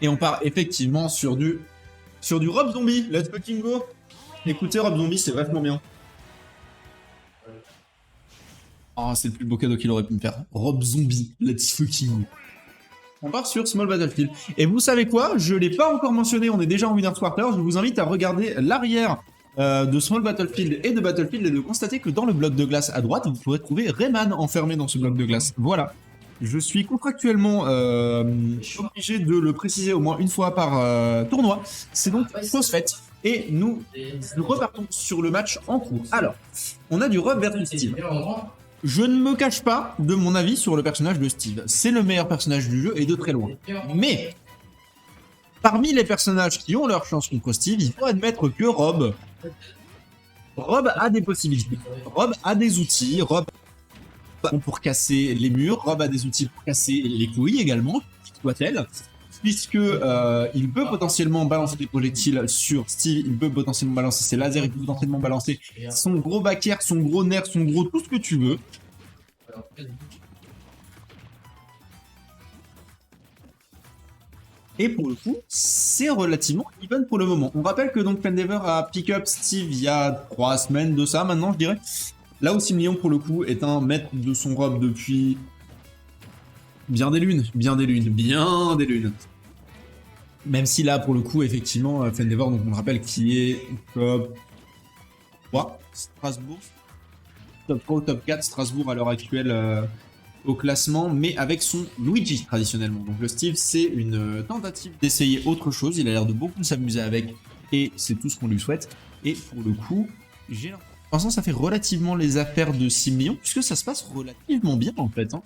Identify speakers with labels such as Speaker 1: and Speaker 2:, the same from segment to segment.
Speaker 1: Et on part effectivement sur du Rob Zombie. Let's fucking go. Écoutez, Rob Zombie, c'est vachement bien. Oh, c'est le plus beau cadeau qu'il aurait pu me faire. Rob Zombie, let's fucking go. On part sur Small Battlefield. Et vous savez quoi? Je l'ai pas encore mentionné, on est déjà en Winner's Quarter. Je vous invite à regarder l'arrière de Small Battlefield et de Battlefield et de constater que dans le bloc de glace à droite, vous pourrez trouver Rayman enfermé dans ce bloc de glace. Voilà. Je suis contractuellement obligé de le préciser au moins une fois par tournoi. C'est donc chose faite. Et nous repartons sur le match en cours. Alors, on a du Rob versus Steve. Je ne me cache pas de mon avis sur le personnage de Steve. C'est le meilleur personnage du jeu et de très loin. Mais, parmi les personnages qui ont leur chance contre Steve, il faut admettre que Rob a des possibilités. Rob a des outils. Rob pour casser les murs. Rob a des outils pour casser les couilles également, soit-elle. Puisque il peut potentiellement balancer des projectiles sur Steve, il peut potentiellement balancer ses lasers, il peut potentiellement balancer son gros backer, son gros nerf, son gros tout ce que tu veux. Et pour le coup, c'est relativement even pour le moment. On rappelle que donc Pendever a pick-up Steve il y a 3 semaines de ça maintenant, je dirais. Là où Simlion pour le coup est un maître de son Rob depuis bien des lunes. Même si là, pour le coup, effectivement, Fendeavor, donc on le rappelle, qui est top 3, Strasbourg, top 3 ou top 4, Strasbourg à l'heure actuelle au classement, mais avec son Luigi traditionnellement. Donc le Steve, c'est une tentative d'essayer autre chose, il a l'air de beaucoup s'amuser avec, et c'est tout ce qu'on lui souhaite. Et pour le coup, j'ai l'impression que ça fait relativement les affaires de 6 millions, puisque ça se passe relativement bien en fait. Hein.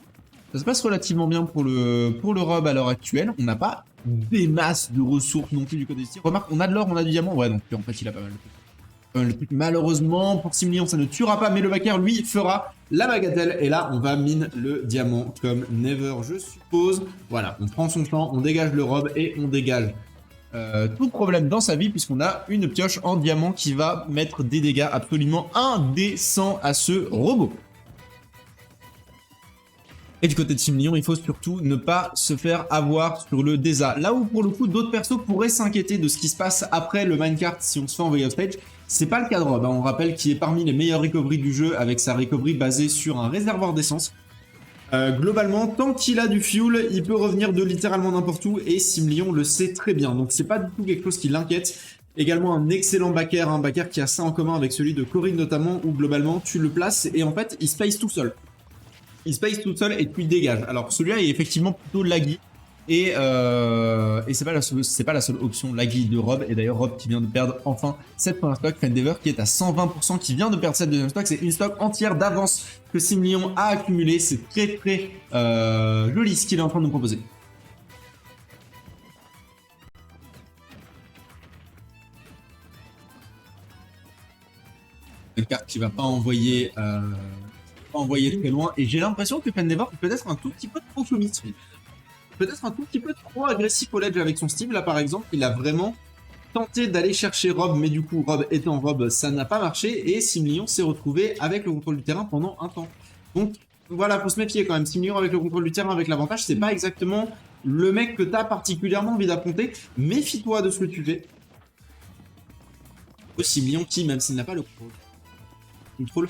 Speaker 1: Ça se passe relativement bien pour le Rob à l'heure actuelle. On n'a pas des masses de ressources non plus du côté de Steve. Remarque, on a de l'or, on a du diamant. Ouais, donc en fait, il a pas mal de trucs. Malheureusement, pour 6 millions, ça ne tuera pas, mais le backer, lui, fera la bagatelle. Et là, on va mine le diamant comme never, je suppose. Voilà, on prend son champ, on dégage le Rob et on dégage tout problème dans sa vie, puisqu'on a une pioche en diamant qui va mettre des dégâts absolument indécents à ce robot. Et du côté de 6 millions, il faut surtout ne pas se faire avoir sur le DESA. Là où pour le coup d'autres persos pourraient s'inquiéter de ce qui se passe après le minecart si on se fait envoyer off stage, c'est pas le cas de Rob. Hein. On rappelle qu'il est parmi les meilleurs recovery du jeu avec sa recovery basée sur un réservoir d'essence. Globalement, tant qu'il a du fuel, il peut revenir de littéralement n'importe où et 6 millions le sait très bien. Donc c'est pas du tout quelque chose qui l'inquiète. Également un excellent backer, un backer qui a ça en commun avec celui de Corinne notamment, où globalement tu le places et en fait il space tout seul. Il space tout seul et puis dégage. Alors celui-là est effectivement plutôt laggy et c'est pas la seule option laggy de Rob. Et d'ailleurs Rob qui vient de perdre enfin cette première stock, Fendever qui est à 120%, qui vient de perdre cette deuxième stock. C'est une stock entière d'avance que 6 millions a accumulé. C'est très très joli ce qu'il est en train de nous proposer. Une carte qui va pas envoyer très loin, et j'ai l'impression que Pendever est peut-être un tout petit peu trop soumis, peut-être un tout petit peu trop agressif au ledge avec son Steve. Là par exemple, il a vraiment tenté d'aller chercher Rob, mais du coup Rob étant Rob, ça n'a pas marché, et 6 millions s'est retrouvé avec le contrôle du terrain pendant un temps. Donc voilà, faut se méfier quand même. 6 millions avec le contrôle du terrain, avec l'avantage, c'est pas exactement le mec que t'as particulièrement envie d'affronter. Méfie-toi de ce que tu fais. 6 millions qui, même s'il n'a pas le contrôle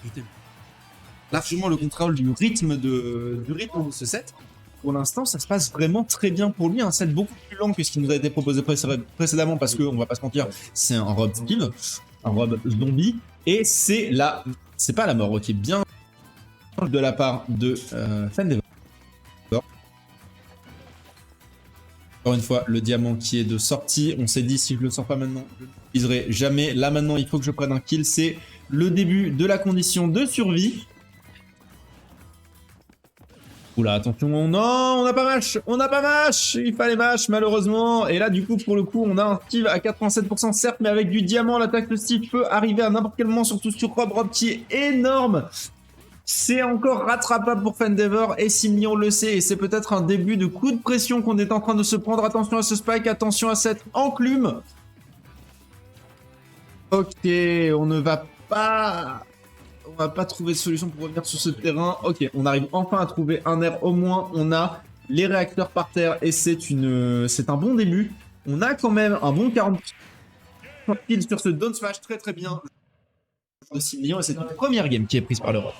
Speaker 1: du terrain, largement le contrôle du rythme de ce set. Pour l'instant, ça se passe vraiment très bien pour lui. Un set beaucoup plus long que ce qui nous a été proposé précédemment, parce que, on va pas se mentir, c'est un Rob Steve, un Rob zombie, et c'est pas la mort, ok, bien de la part de Fendever. Encore une fois, le diamant qui est de sortie. On s'est dit, si je le sors pas maintenant, je ne l'utiliserai jamais. Là, maintenant, il faut que je prenne un kill. C'est le début de la condition de survie. Oula, attention, non, on n'a pas mash, il fallait mash malheureusement, et là du coup pour le coup on a un Steve à 87% certes, mais avec du diamant, l'attaque de Steve peut arriver à n'importe quel moment, surtout sur Rob qui est énorme. C'est encore rattrapable pour Fendever et 6 millions le sait, et c'est peut-être un début de coup de pression qu'on est en train de se prendre. Attention à ce spike, attention à cette enclume. Ok, on ne va pas... On va pas trouver de solution pour revenir sur ce terrain. Ok, on arrive enfin à trouver un air au moins. On a les réacteurs par terre et c'est un bon début. On a quand même un bon 40 kills sur ce down smash, très très bien de 6 millions et c'est une première game qui est prise par l'Europe.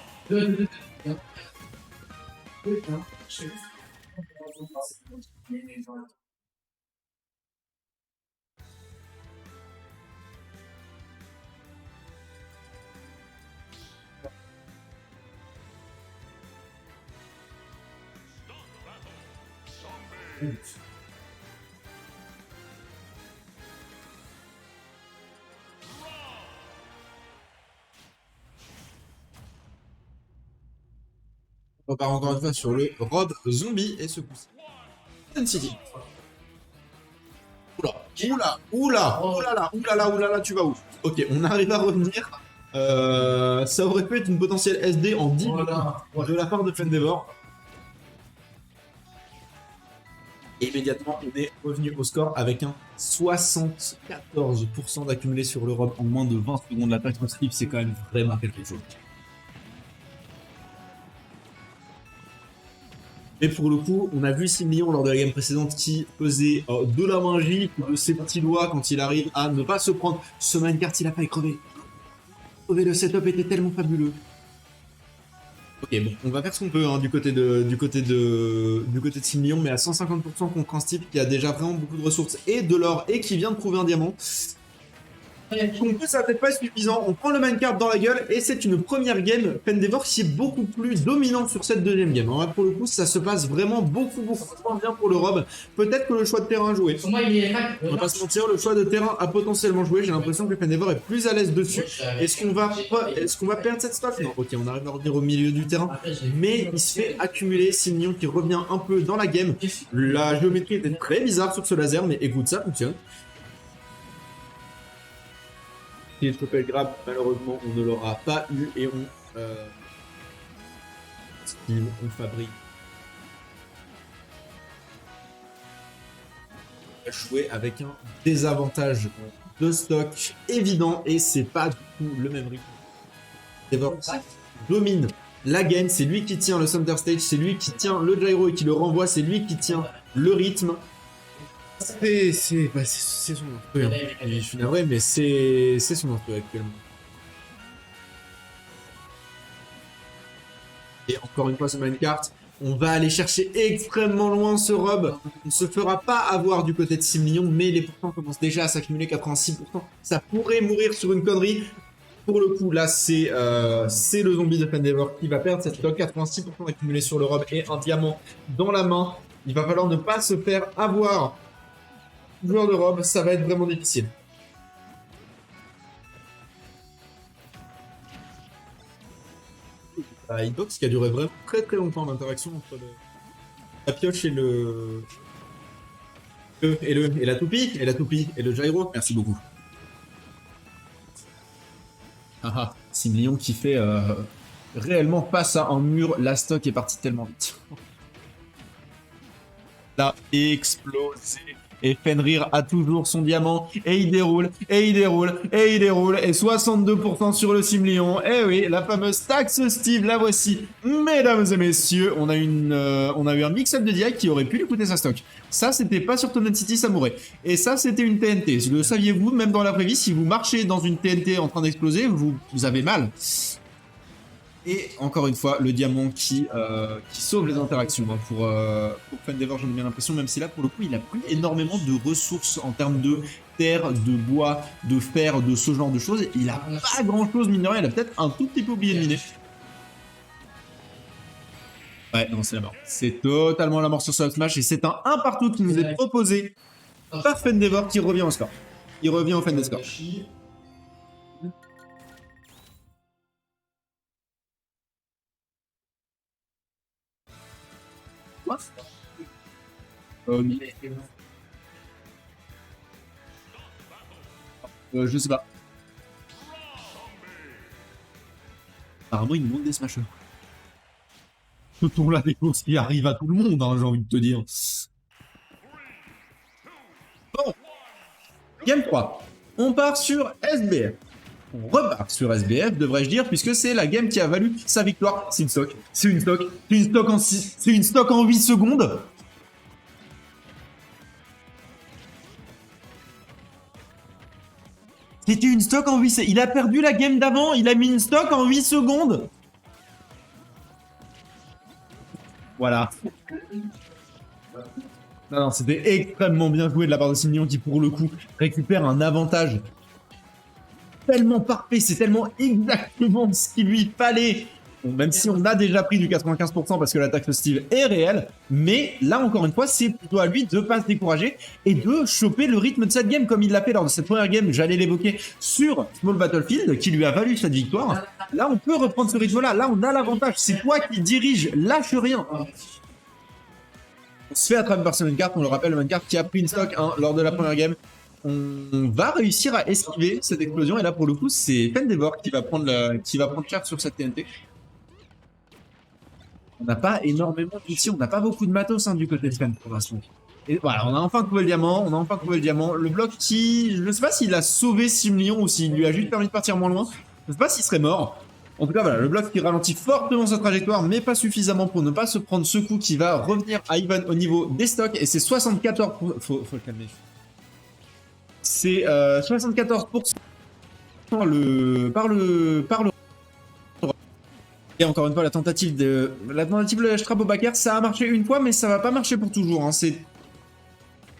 Speaker 1: On part encore une fois sur le Rob Zombie et ce coup-ci. City. Oula, tu vas où? Ok, on arrive à revenir. Ça aurait pu être une potentielle SD en 10 de la part de Fendevor. Et immédiatement, on est revenu au score avec un 74% d'accumulé sur l'Europe en moins de 20 secondes. L'attaque en slip, c'est quand même vraiment quelque chose. Mais pour le coup, on a vu 6 millions lors de la game précédente qui faisait de la magie, de ses petits doigts quand il arrive à ne pas se prendre. Ce minecart, il a pas crevé. Le setup était tellement fabuleux. Ok, bon, on va faire ce qu'on peut hein, du côté de 6 millions, mais à 150% contre un Steve qui a déjà vraiment beaucoup de ressources et de l'or et qui vient de trouver un diamant. Donc ça va peut-être pas être suffisant, on prend le minecart dans la gueule et c'est une première game Fendevor qui est beaucoup plus dominante sur cette deuxième game. Alors là, pour le coup, ça se passe vraiment beaucoup moins bien pour le Rob. Peut-être que le choix de terrain a joué. On va pas se mentir, le choix de terrain a potentiellement joué. J'ai l'impression que Fendevor est plus à l'aise dessus. Est-ce qu'on va perdre cette stuff? Non, ok, on arrive à revenir au milieu du terrain. Mais il se fait accumuler 6 millions qui revient un peu dans la game. La géométrie était très bizarre sur ce laser, mais écoute, ça fonctionne. Et le triple grab, malheureusement, on ne l'aura pas eu et on fabrique. Jouer avec un désavantage de stock évident et c'est pas du tout le même rythme. Fendevor domine la game, c'est lui qui tient le center stage, c'est lui qui tient le gyro et qui le renvoie, c'est lui qui tient le rythme. C'est son instru, hein. Je suis navré, mais c'est son instru actuellement. Et encore une fois, ce minecart, on va aller chercher extrêmement loin ce Rob. On ne se fera pas avoir du côté de 6 millions, mais les pourcents commencent déjà à s'accumuler 86%. Ça pourrait mourir sur une connerie. Pour le coup, là, c'est le zombie de Fendevor qui va perdre cette stock. 86% d'accumulé sur le Rob et un diamant dans la main. Il va falloir ne pas se faire avoir. Joueur de Rob, ça va être vraiment difficile. Hitbox qui a duré vraiment très longtemps l'interaction entre la pioche et et la toupie et le gyro. Merci beaucoup. 6 millions qui fait réellement face à un mur. La stock est partie tellement vite. Là, explosé. Et Fenrir a toujours son diamant, et il déroule, et 62% sur le 6 millions. Et oui, la fameuse taxe Steve, la voici. Mesdames et messieurs, on a eu un mix-up de DI qui aurait pu lui coûter sa stock. Ça, c'était pas sur Tonan City, ça mourrait. Et ça, c'était une TNT. Le saviez-vous, même dans la vraie vie, si vous marchez dans une TNT en train d'exploser, vous avez mal. Et encore une fois, le diamant qui sauve les interactions hein, pour Fendevor, j'en ai bien l'impression, même si là, pour le coup, il a pris énormément de ressources en termes de terre, de bois, de fer, de ce genre de choses. Il a pas grand-chose, mine de rien, il a peut-être un tout petit peu oublié de miner. Ouais, non, c'est la mort. C'est totalement la mort sur ce Smash, et c'est un 1 partout qui nous est proposé par Fendevor qui revient au score. Il revient au Fendevor. Je sais pas. Apparemment, il nous manque des smashers. Ce tour-là des courses qui arrive à tout le monde, hein, j'ai envie de te dire. Bon. Game 3. On part sur SBF. On repart sur SBF, devrais-je dire, puisque c'est la game qui a valu sa victoire. C'est une stock. C'est une stock. C'est une stock en 8 secondes. C'était une stock en 8 secondes. Il a perdu la game d'avant, il a mis une stock en 8 secondes. Voilà. Non, c'était extrêmement bien joué de la part de Simeon qui, pour le coup, récupère un avantage tellement parfait. C'est tellement exactement ce qu'il lui fallait. Bon, même si on a déjà pris du 95% parce que l'attaque de Steve est réelle, mais là encore une fois c'est plutôt à lui de ne pas se décourager et de choper le rythme de cette game comme il l'a fait lors de cette première game, j'allais l'évoquer, sur Small Battlefield qui lui a valu cette victoire. Là on peut reprendre ce rythme là, on a l'avantage, c'est toi qui dirige, lâche rien. On se fait attraper par ce main card, on le rappelle, le main card qui a pris une stock lors de la première game. On va réussir à esquiver cette explosion et là pour le coup c'est Fendevor qui va prendre cher sur cette TNT. On n'a pas énormément d'outils, on n'a pas beaucoup de matos du côté de Sven pour l'instant. Et voilà, on a enfin trouvé le diamant, Le bloc qui, je ne sais pas s'il a sauvé Simeon ou s'il lui a juste permis de partir moins loin. Je ne sais pas s'il serait mort. En tout cas, voilà, le bloc qui ralentit fortement sa trajectoire, mais pas suffisamment pour ne pas se prendre ce coup qui va revenir à Ivan au niveau des stocks. Et c'est 74%. Faut le calmer. C'est 74% par le et encore une fois, la tentative de Strap au backer, ça a marché une fois, mais ça va pas marcher pour toujours. C'est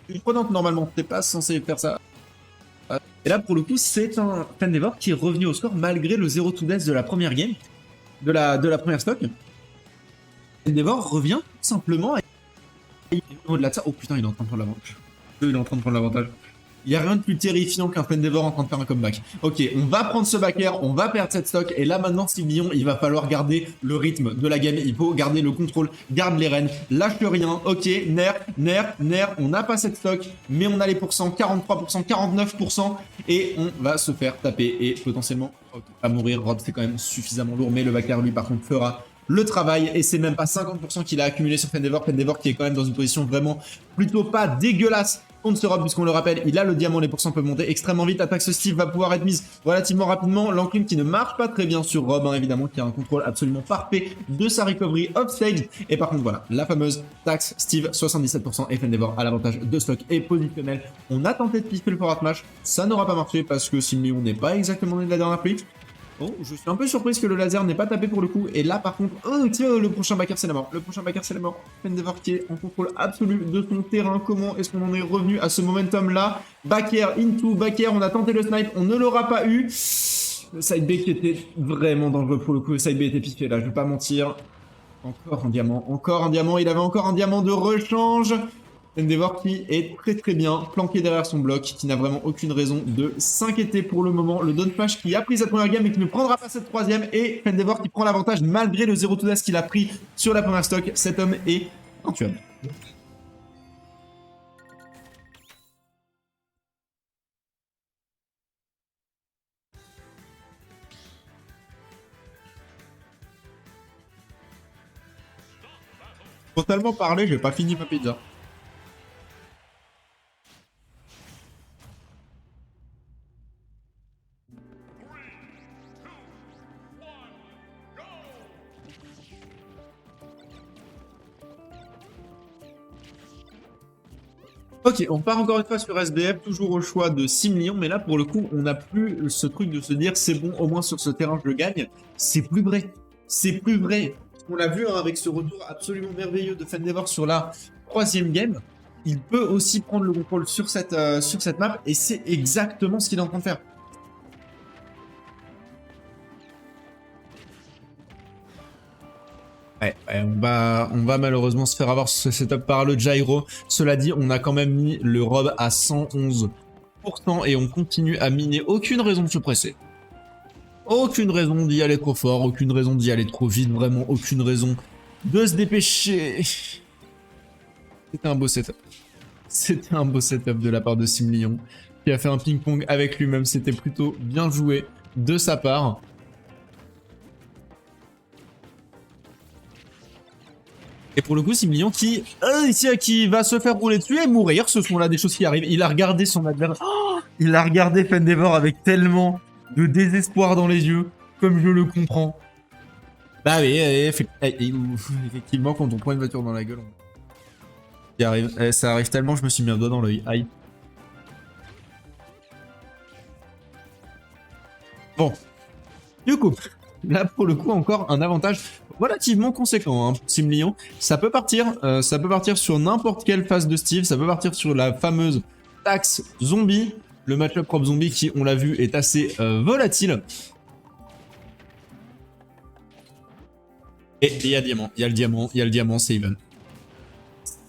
Speaker 1: une prenante normalement, t'es pas censé faire ça. Et là, pour le coup, c'est un Fendevor qui est revenu au score malgré le 0 to death de la première game, de la première stock. Fendevor revient tout simplement. Et au-delà de ça, oh putain, il est en train de prendre l'avantage. Il est en train de prendre l'avantage. Il n'y a rien de plus terrifiant qu'un Fendevor en train de faire un comeback. Ok, on va prendre ce backer, on va perdre cette stock, et là maintenant, Simeon, il va falloir garder le rythme de la game, il faut garder le contrôle, garde les rênes, lâche rien, ok, nerf, on n'a pas cette stock, mais on a les pourcents, 43%, 49%, et on va se faire taper, et potentiellement, pas mourir, Rob c'est quand même suffisamment lourd, mais le backer, lui, par contre, fera le travail, et c'est même pas 50% qu'il a accumulé sur Fendevor qui est quand même dans une position vraiment plutôt pas dégueulasse contre ce Rob, puisqu'on le rappelle, il a le diamant, les pourcents peuvent monter extrêmement vite, l'attaque ce Steve va pouvoir être mise relativement rapidement, l'enclume qui ne marche pas très bien sur Rob, évidemment, qui a un contrôle absolument parfait de sa recovery off stage, et par contre voilà, la fameuse taxe Steve, 77%, et Fendevor à l'avantage de stock et positionnel. On a tenté de piffer le forward smash, ça n'aura pas marché parce que Simeon n'est pas exactement né de la dernière pluie. Bon, je suis un peu surprise que le laser n'ait pas tapé pour le coup. Et là, par contre, oh, tiens, le prochain backer, c'est la mort. Fendevor qui est en contrôle absolu de son terrain. Comment est-ce qu'on en est revenu à ce momentum-là? Backer, into, backer, on a tenté le snipe, on ne l'aura pas eu. Le side B qui était vraiment dangereux pour le coup. Le side B était piffé là, je vais pas mentir. Encore un diamant, il avait encore un diamant de rechange. Fendevor qui est très bien planqué derrière son bloc, qui n'a vraiment aucune raison de s'inquiéter pour le moment. Le Dawn Flash qui a pris cette première game et qui ne prendra pas cette troisième, et Fendevor qui prend l'avantage malgré le 0 to death qu'il a pris sur la première stock. Cet homme est intuable. Pour tellement parler, j'ai pas fini ma pizza. Ok, on part encore une fois sur SBF, toujours au choix de Simeon, mais là pour le coup, on n'a plus ce truc de se dire c'est bon, au moins sur ce terrain je le gagne. C'est plus vrai. C'est plus vrai. On l'a vu avec ce retour absolument merveilleux de Fendevor sur la troisième game. Il peut aussi prendre le contrôle sur cette map, et c'est exactement ce qu'il est en train de faire. Ouais, on va malheureusement se faire avoir ce setup par le gyro. Cela dit, on a quand même mis le Rob à 111% et on continue à miner. Aucune raison de se presser. Aucune raison d'y aller trop fort, aucune raison d'y aller trop vite, vraiment aucune raison de se dépêcher. C'était un beau setup. C'était un beau setup de la part de Simeon qui a fait un ping-pong avec lui-même. C'était plutôt bien joué de sa part. Et pour le coup, Simeon qui va se faire rouler dessus et mourir. Ce sont là des choses qui arrivent. Il a regardé son adversaire. Oh, il a regardé Fendevor avec tellement de désespoir dans les yeux, comme je le comprends. Bah oui, effectivement, quand on prend une voiture dans la gueule, ça arrive tellement, je me suis mis un doigt dans l'œil. Aïe. Bon, du coup, là pour le coup encore un avantage relativement conséquent hein, pour Simlion. Ça peut partir sur n'importe quelle phase de Steve, ça peut partir sur la fameuse taxe zombie, le match-up propre zombie qui, on l'a vu, est assez volatile. Et il y a diamant, il y a le diamant, c'est even.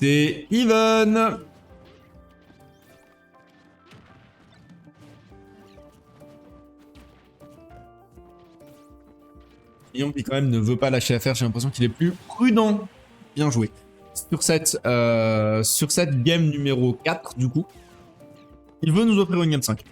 Speaker 1: C'est even. Lyon qui quand même ne veut pas lâcher l'affaire, j'ai l'impression qu'il est plus prudent. Bien joué. Sur cette game numéro 4 du coup, il veut nous offrir une game 5.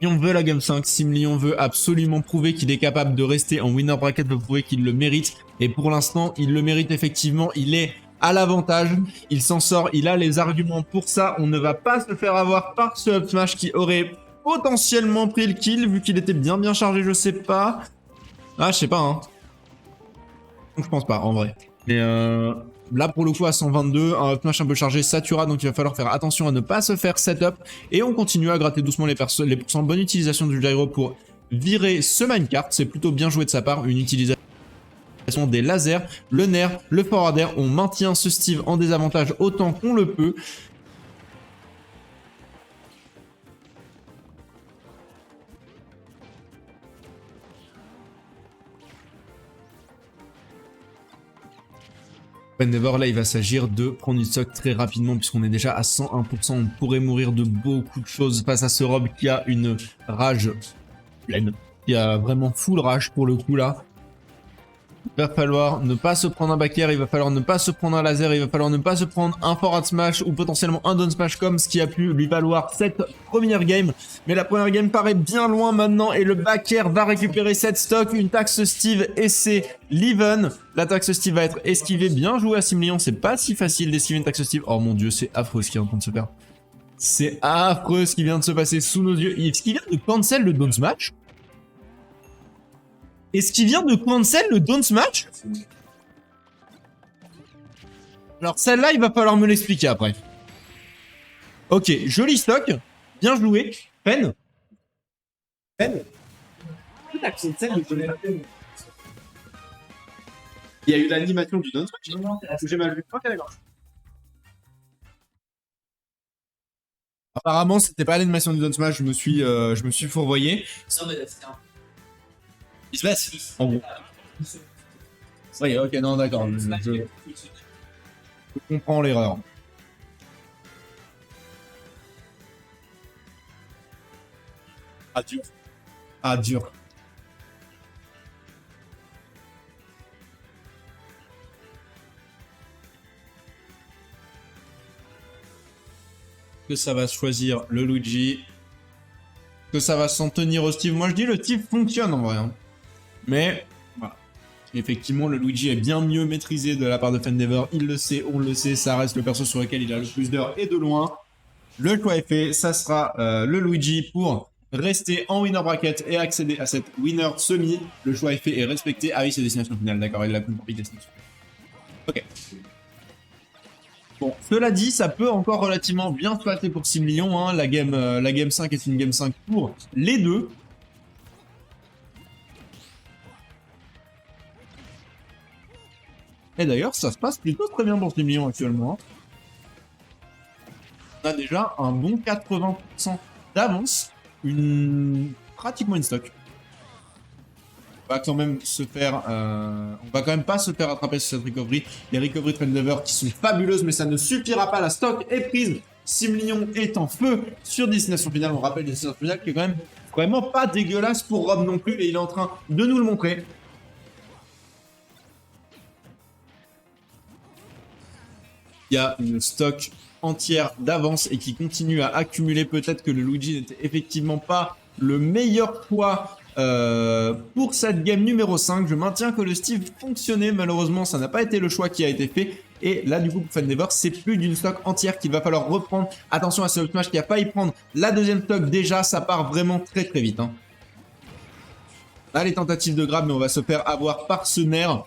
Speaker 1: Lyon veut la game 5, Simlion veut absolument prouver qu'il est capable de rester en winner bracket, veut prouver qu'il le mérite. Et pour l'instant, il le mérite effectivement, il est à l'avantage, il s'en sort, il a les arguments pour ça. On ne va pas se faire avoir par ce up smash qui aurait potentiellement pris le kill, vu qu'il était bien chargé, je sais pas. Ah, je sais pas, hein. Je pense pas, en vrai. Mais là, pour le coup, à 122, un up smash un peu chargé, ça tuera, donc il va falloir faire attention à ne pas se faire setup. Et on continue à gratter doucement les pourcents. Bonne utilisation du gyro pour virer ce minecart. C'est plutôt bien joué de sa part, une utilisation des lasers, le nerf, le forwarder. On maintient ce Steve en désavantage autant qu'on le peut. Endeavor, là, il va s'agir de prendre une stock très rapidement puisqu'on est déjà à 101%. On pourrait mourir de beaucoup de choses face à ce Rob qui a une rage pleine. Qui a vraiment full rage pour le coup là. Il va falloir ne pas se prendre un back air, il va falloir ne pas se prendre un laser, il va falloir ne pas se prendre un forward smash ou potentiellement un down smash comme ce qui a pu lui valoir cette première game. Mais la première game paraît bien loin maintenant et le back air va récupérer cette stock, une taxe Steve et c'est l'even. La taxe Steve va être esquivée, bien joué à Simlion, c'est pas si facile d'esquiver une taxe Steve. Oh mon dieu, c'est affreux ce qui est en train de se faire. C'est affreux ce qui vient de se passer sous nos yeux. Est-ce qu'il vient de cancel le down smash? Est-ce qu'il vient de cancel le down smash? Alors celle-là, il va falloir me l'expliquer après. Ok, joli stock. Bien joué. Pen. Il y a eu l'animation du down smash. J'ai mal vu. Ok, d'accord. Apparemment, c'était pas l'animation du down smash. Je me suis fourvoyé. Il se laisse, en gros. Oui, ok, non, d'accord. Je comprends l'erreur. Ah, dur. Ah, dur. Que ça va choisir le Luigi. Que ça va s'en tenir au Steve. Moi, je dis le Steve fonctionne en vrai. Hein. Mais, voilà. Effectivement, le Luigi est bien mieux maîtrisé de la part de Fendever. Il le sait, on le sait. Ça reste le perso sur lequel il a le plus d'heures et de loin. Le choix est fait. Ça sera le Luigi pour rester en winner bracket et accéder à cette winner semi. Le choix est fait et respecté. Ah oui, c'est destination finale. D'accord, il a plus compris destination. Ok. Bon, cela dit, ça peut encore relativement bien se passer pour Simlion. Hein. La game 5 est une game 5 pour les deux. Et d'ailleurs, ça se passe plutôt très bien pour Simlion actuellement. On a déjà un bon 80% d'avance, pratiquement une stock. On va quand même se faire, on va quand même pas se faire attraper sur cette recovery. Les recovery de Fendever qui sont fabuleuses, mais ça ne suffira pas. La stock est prise. Simlion est en feu sur destination finale. On rappelle destination finale qui est quand même vraiment pas dégueulasse pour Rob non plus, et il est en train de nous le montrer. Il y a une stock entière d'avance et qui continue à accumuler. Peut-être que le Luigi n'était effectivement pas le meilleur choix pour cette game numéro 5. Je maintiens que le Steve fonctionnait. Malheureusement, ça n'a pas été le choix qui a été fait. Et là, du coup, pour Fendever, c'est plus d'une stock entière qu'il va falloir reprendre. Attention à ce up smash qui a failli prendre la deuxième stock. Déjà, ça part vraiment très vite. Hein. Là, les tentatives de grab, mais on va se faire avoir par ce nerf.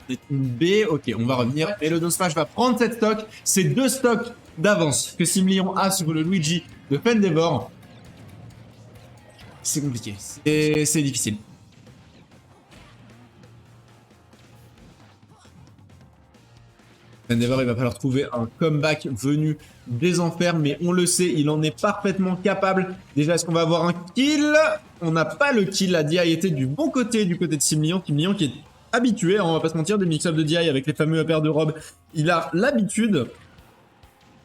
Speaker 1: C'est une B, ok, on va revenir. Et le down smash va prendre cette stock. C'est 2 stocks d'avance que Simlion a sur le Luigi de Fendever. C'est compliqué. C'est difficile. Endeavor, il va falloir trouver un comeback venu des enfers, mais on le sait, il en est parfaitement capable. Déjà, est-ce qu'on va avoir un kill? On n'a pas le kill, la DI était du bon côté, du côté de Simlion. Simlion qui est habitué, hein, on va pas se mentir, des mix-up de DI avec les fameux paires de robes. Il a l'habitude.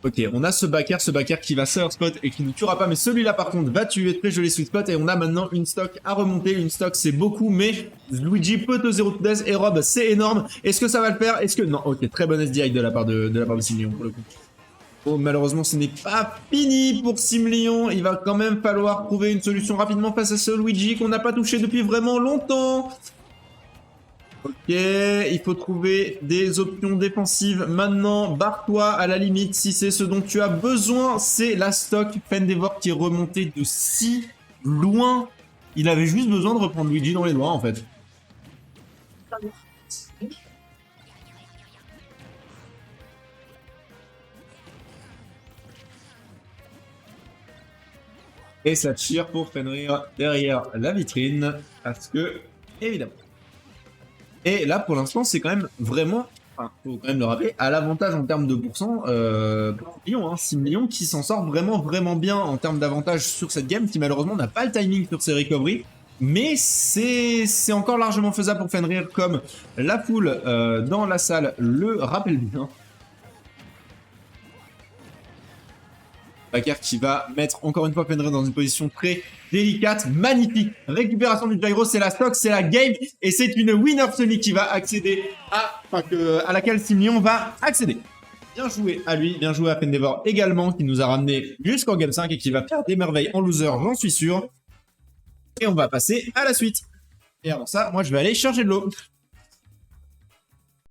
Speaker 1: Ok, on a ce backer qui va serve spot et qui ne tuera pas, mais celui-là par contre va tuer, très joli sweet spot, et on a maintenant une stock à remonter. Une stock c'est beaucoup, mais Luigi peut te 0 to death et Rob c'est énorme. Est-ce que ça va le faire? Est-ce que... Non, ok, très bonne SDI de la part de Simlion pour le coup. Oh, malheureusement ce n'est pas fini pour Simlion, il va quand même falloir trouver une solution rapidement face à ce Luigi qu'on n'a pas touché depuis vraiment longtemps. Ok, il faut trouver des options défensives. Maintenant, barre-toi à la limite si c'est ce dont tu as besoin. C'est la stock Fendevor qui est remontée de si loin. Il avait juste besoin de reprendre Luigi dans les doigts en fait. Et ça tire pour Fenrir derrière la vitrine. Parce que, évidemment. Et là, pour l'instant, c'est quand même vraiment, enfin, faut quand même le rappeler, à l'avantage en termes de pourcent pour Simlion, hein. Simlion qui s'en sort vraiment bien en termes d'avantage sur cette game, qui malheureusement n'a pas le timing sur ses recoveries. Mais c'est encore largement faisable pour Fenrir, comme la foule dans la salle le rappelle bien. Backer qui va mettre encore une fois Fenrir dans une position très délicate, magnifique. Récupération du gyro, c'est la stock, c'est la game, et c'est une winner semi qui va accéder à laquelle Simlion va accéder. Bien joué à lui, bien joué à Fendevor également, qui nous a ramené jusqu'en game 5 et qui va faire des merveilles en loser, j'en suis sûr. Et on va passer à la suite. Et avant ça, moi je vais aller chercher de l'eau.